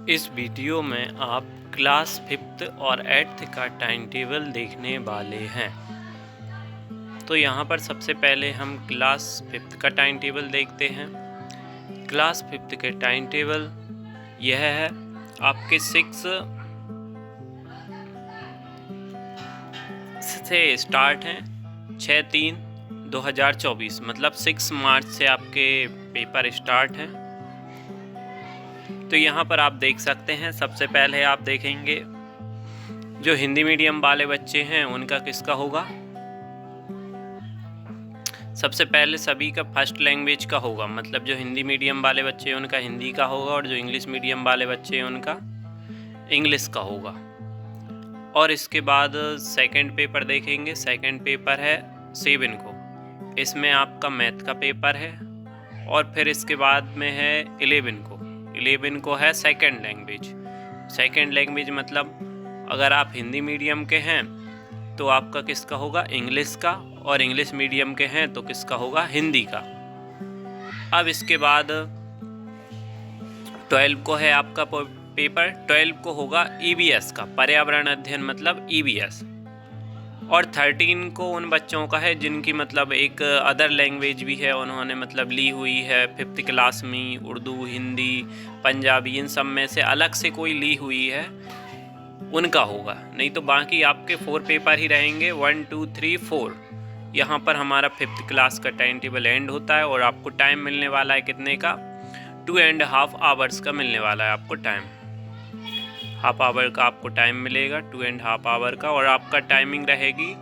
इस वीडियो में आप क्लास 5th और 8th का टाइम टेबल देखने वाले हैं। तो यहाँ पर सबसे पहले हम क्लास 5th का टाइम टेबल देखते हैं। क्लास 5th के टाइम टेबल यह है आपके 6 से स्टार्ट हैं 6/3/2024 मतलब 6 मार्च से आपके पेपर स्टार्ट हैं। तो यहाँ पर आप देख सकते हैं, सबसे पहले आप देखेंगे जो हिंदी मीडियम वाले बच्चे हैं उनका किसका होगा। सबसे पहले सभी का फर्स्ट लैंग्वेज का होगा, मतलब जो हिंदी मीडियम वाले बच्चे हैं उनका हिंदी का होगा और जो इंग्लिश मीडियम वाले बच्चे हैं उनका इंग्लिश का होगा। और इसके बाद सेकंड पेपर देखेंगे। सेकंड पेपर है 7 को, इसमें आपका मैथ का पेपर है। और फिर इसके बाद में है 11 को है सेकंड लैंग्वेज। सेकंड लैंग्वेज मतलब अगर आप हिंदी मीडियम के हैं तो आपका किसका होगा, इंग्लिश का, और इंग्लिश मीडियम के हैं तो किसका होगा, हिंदी का। अब इसके बाद 12 को है आपका पेपर। 12 को होगा EVS का, पर्यावरण अध्ययन मतलब EVS। और 13 को उन बच्चों का है जिनकी मतलब एक अदर लैंग्वेज भी है, उन्होंने मतलब ली हुई है 5th क्लास में, उर्दू, हिंदी, पंजाबी, इन सब में से अलग से कोई ली हुई है उनका होगा। नहीं तो बाकी आपके 4 पेपर ही रहेंगे, 1 2 3 4। यहाँ पर हमारा 5th क्लास का टाइम टेबल एंड होता है और आपको टाइम मिलने वाला है कितने का, 2.5 आवर्स का मिलने वाला है आपको टाइम। हाफ आवर का आपको टाइम मिलेगा, 2.5 आवर का। और आपका टाइमिंग रहेगी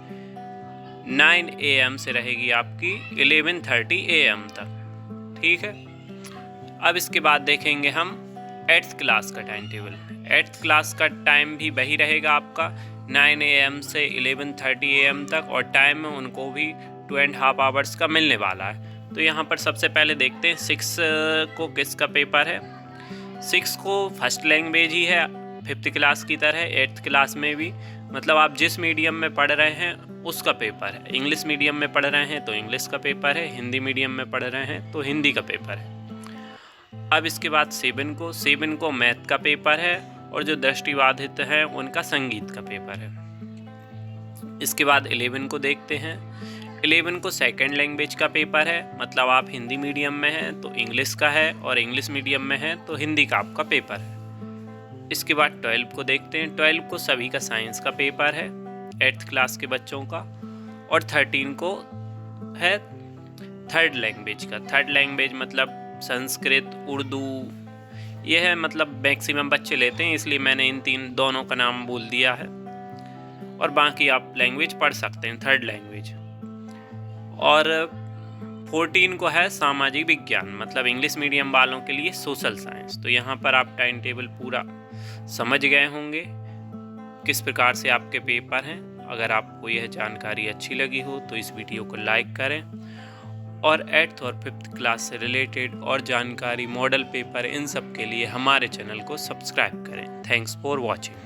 9 AM से रहेगी आपकी 11:30 AM तक। ठीक है। अब इसके बाद देखेंगे हम 8th क्लास का टाइम टेबल। 8th क्लास का टाइम भी वही रहेगा आपका 9 AM से 11:30 AM तक, और टाइम में उनको भी 2.5 आवर्स का मिलने वाला है। तो यहाँ पर सबसे पहले देखते हैं 6 को किसका पेपर है। 6 को फर्स्ट लैंग्वेज ही है 5th क्लास की तरह, 8th क्लास में भी, मतलब आप जिस मीडियम में पढ़ रहे हैं उसका पेपर है। इंग्लिश मीडियम में पढ़ रहे हैं तो इंग्लिश का पेपर है, हिंदी मीडियम में पढ़ रहे हैं तो हिंदी का पेपर है। अब इसके बाद 7 को मैथ का पेपर है, और जो दृष्टिबाधित हैं उनका संगीत का पेपर है। इसके बाद 11 को देखते हैं। 11 को सेकंड लैंग्वेज का पेपर है, मतलब आप हिंदी मीडियम में हैं तो इंग्लिश का है, और इंग्लिश मीडियम में हैं तो हिंदी का आपका पेपर है। इसके बाद 12 को देखते हैं। 12 को सभी का साइंस का पेपर है 8th क्लास के बच्चों का। और 13 को है थर्ड लैंग्वेज का। थर्ड लैंग्वेज मतलब संस्कृत, उर्दू, यह है, मतलब मैक्सिमम बच्चे लेते हैं, इसलिए मैंने इन दोनों का नाम बोल दिया है। और बाकी आप लैंग्वेज पढ़ सकते हैं, थर्ड लैंग्वेज। और 14 को है सामाजिक विज्ञान, मतलब इंग्लिश मीडियम वालों के लिए सोशल साइंस। तो यहाँ पर आप टाइम टेबल पूरा समझ गए होंगे किस प्रकार से आपके पेपर हैं। अगर आपको यह जानकारी अच्छी लगी हो तो इस वीडियो को लाइक करें, और 8th और 5th क्लास से रिलेटेड और जानकारी, मॉडल पेपर, इन सब के लिए हमारे चैनल को सब्सक्राइब करें। Thanks for watching.